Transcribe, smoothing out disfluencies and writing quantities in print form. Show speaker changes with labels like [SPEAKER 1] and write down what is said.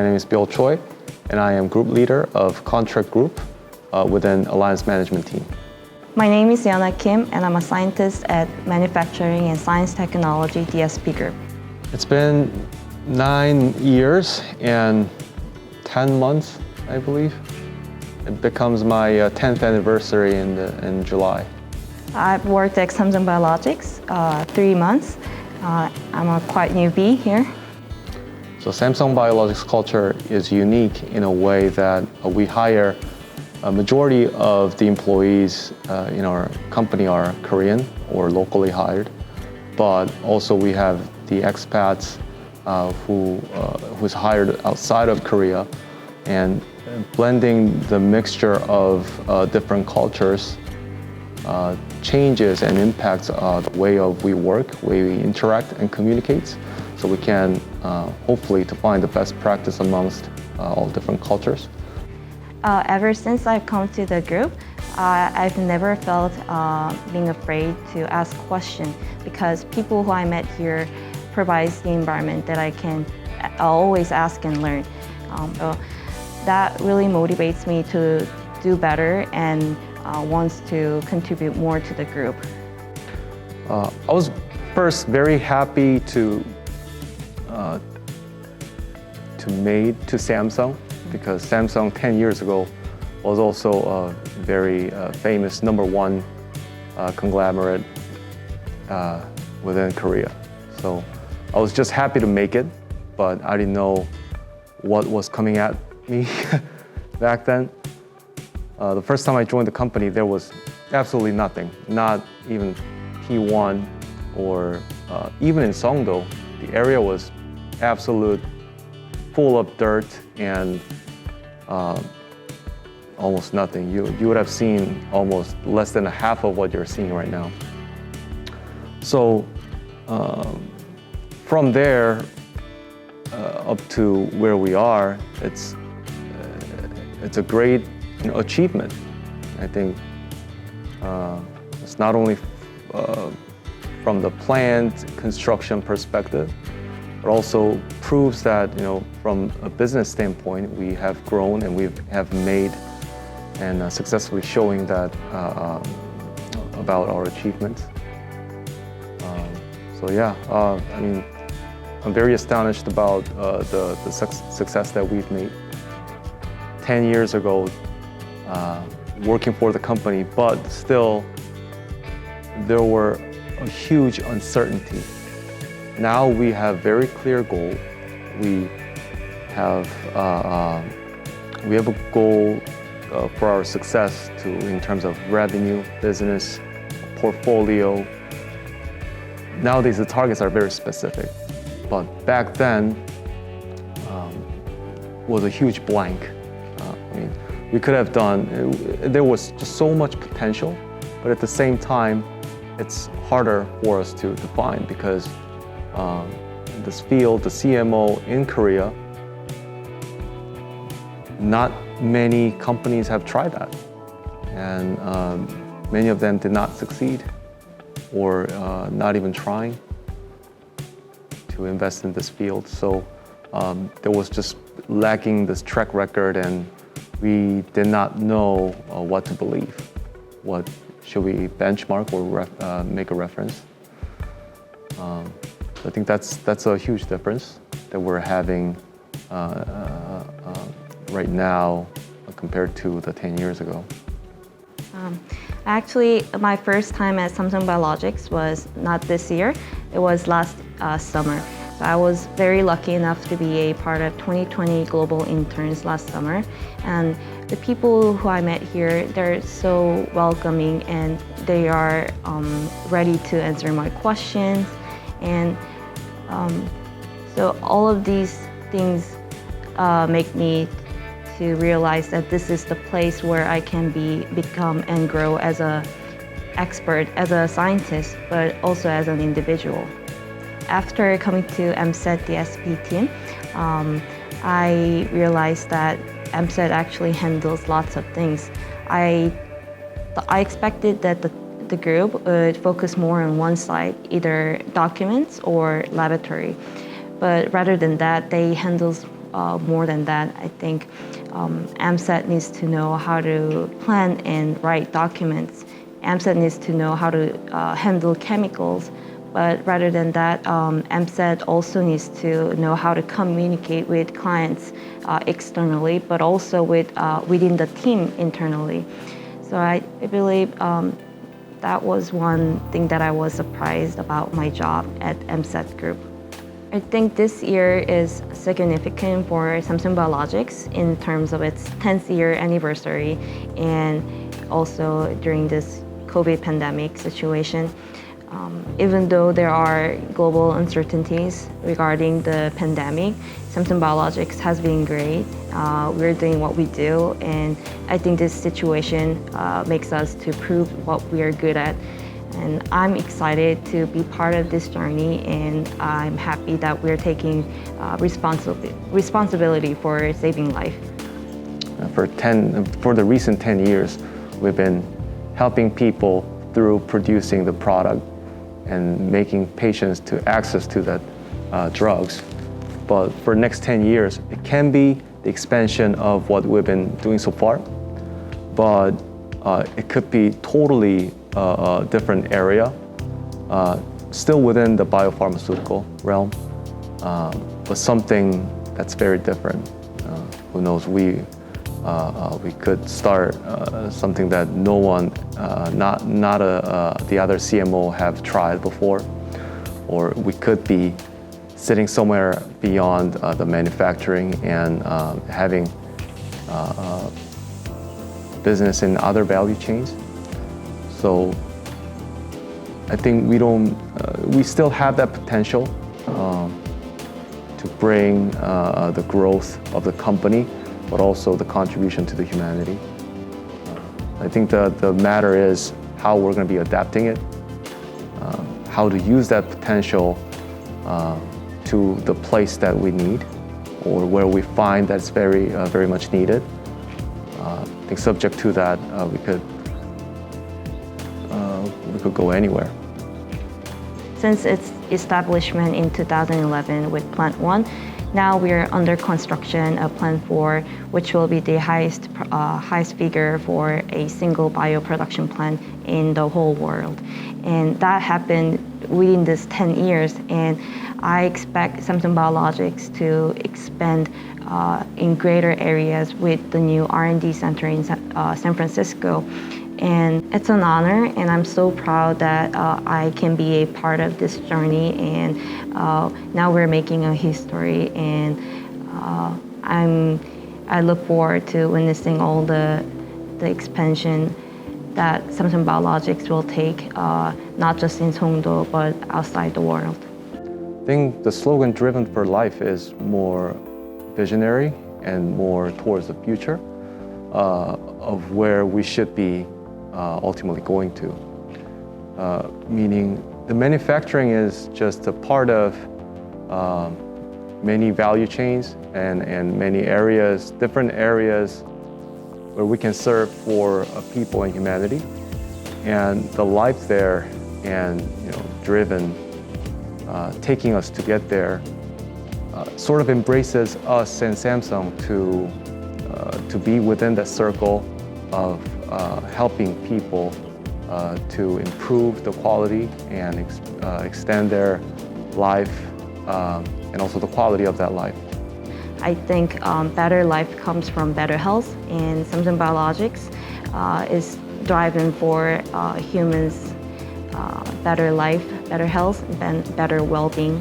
[SPEAKER 1] My name is Byul Choi, and I am group leader of Contract Group within Alliance Management Team.
[SPEAKER 2] My name is Yeonha Kim, and I'm a scientist at Manufacturing and Science Technology DSP Group.
[SPEAKER 1] It's been 9 years and 10 months, I believe. It becomes my 10th anniversary in July.
[SPEAKER 2] I've worked at Samsung Biologics 3 months. I'm a quite newbie here.
[SPEAKER 1] So Samsung Biologics culture is unique in a way that we hire a majority of the employees in our company are Korean or locally hired, but also we have the expats who's hired outside of Korea, and blending the mixture of different cultures changes and impacts the way we work, way we interact and communicate, so we can hopefully to find the best practice amongst all different cultures.
[SPEAKER 2] Ever since I've come to the group, I've never felt being afraid to ask questions, because people who I met here provides the environment that I can always ask and learn. So that really motivates me to do better and wants to contribute more to the group.
[SPEAKER 1] I was first very happy to made to Samsung, because Samsung 10 years ago was also a very famous #1 conglomerate within Korea. So I was just happy to make it, but I didn't know what was coming at me back then. The first time I joined the company, there was absolutely nothing, not even P1 or even in Songdo, the area was absolute full of dirt and almost nothing. You would have seen almost less than half of what you're seeing right now. So from there up to where we are, it's a great achievement. I think it's not only from the planned construction perspective, but also proves that from a business standpoint, we have grown and we have made and successfully showing that about our achievements. So yeah, I mean, I'm very astonished about the success that we've made. 10 years ago, working for the company, but still there were a huge uncertainty. Now we have very clear goal. We have a goal for our success in terms of revenue, business, portfolio. Nowadays the targets are very specific, but back then was a huge blank. I mean, we could have done. There was just so much potential, but at the same time, it's harder for us to define, because this field, the CMO in Korea, not many companies have tried that, and many of them did not succeed, or not even trying to invest in this field. So there was just lacking this track record, and we did not know what to believe. What should we benchmark or make a reference? I think that's a huge difference that we're having right now compared to the 10 years ago.
[SPEAKER 2] Actually, my first time at Samsung Biologics was not this year, it was last summer. So I was very lucky enough to be a part of 2020 Global Interns last summer. And the people who I met here, they're so welcoming, and they are ready to answer my questions. And so all of these things make me to realize that this is the place where I can become and grow as an expert, as a scientist, but also as an individual. After coming to MSET DSP team, I realized that MSET actually handles lots of things. I expected that the group would focus more on one side, either documents or laboratory. But rather than that, they handle more than that. I think AMSAT needs to know how to plan and write documents. AMSAT needs to know how to handle chemicals. But rather than that, AMSAT also needs to know how to communicate with clients externally, but also within the team internally. So I believe that was one thing that I was surprised about my job at AMSAT Group. I think this year is significant for Samsung Biologics in terms of its 10th year anniversary, and also during this COVID pandemic situation. Even though there are global uncertainties regarding the pandemic, Samsung Biologics has been great. We're doing what we do, and I think this situation makes us to prove what we are good at. And I'm excited to be part of this journey, and I'm happy that we're taking responsibility for saving life.
[SPEAKER 1] For the recent 10 years, we've been helping people through producing the product and making patients to access to that drugs. But for the next 10 years, it can be the expansion of what we've been doing so far, but it could be totally a different area, still within the biopharmaceutical realm, but something that's very different. Who knows, we could start something that no one, the other CMO have tried before, or we could be sitting somewhere beyond the manufacturing and having business in other value chains. So I think we still have that potential to bring the growth of the company, but also the contribution to the humanity. I think the matter is how we're going to be adapting it, how to use that potential to the place that we need, or where we find that's very much needed. I think subject to that, we could go anywhere.
[SPEAKER 2] Since its establishment in 2011 with Plant 1, now we are under construction of Plant 4, which will be the highest figure for a single bioproduction plant in the whole world. And that happened within this 10 years. And I expect Samsung Biologics to expand in greater areas with the new R&D center in San Francisco. And it's an honor, and I'm so proud that I can be a part of this journey. And now we're making a history, and I look forward to witnessing all the expansion that Samsung Biologics will take, not just in Songdo, but outside the world.
[SPEAKER 1] I think the slogan "Driven for Life" is more visionary and more towards the future of where we should be ultimately going to. Meaning the manufacturing is just a part of many value chains and many areas, different areas where we can serve for people and humanity. And the life there and driven, taking us to get there, sort of embraces us and Samsung to be within that circle of helping people to improve the quality and extend their life and also the quality of that life.
[SPEAKER 2] I think better life comes from better health, and Samsung Biologics is driving for humans' better life, better health, and better well-being.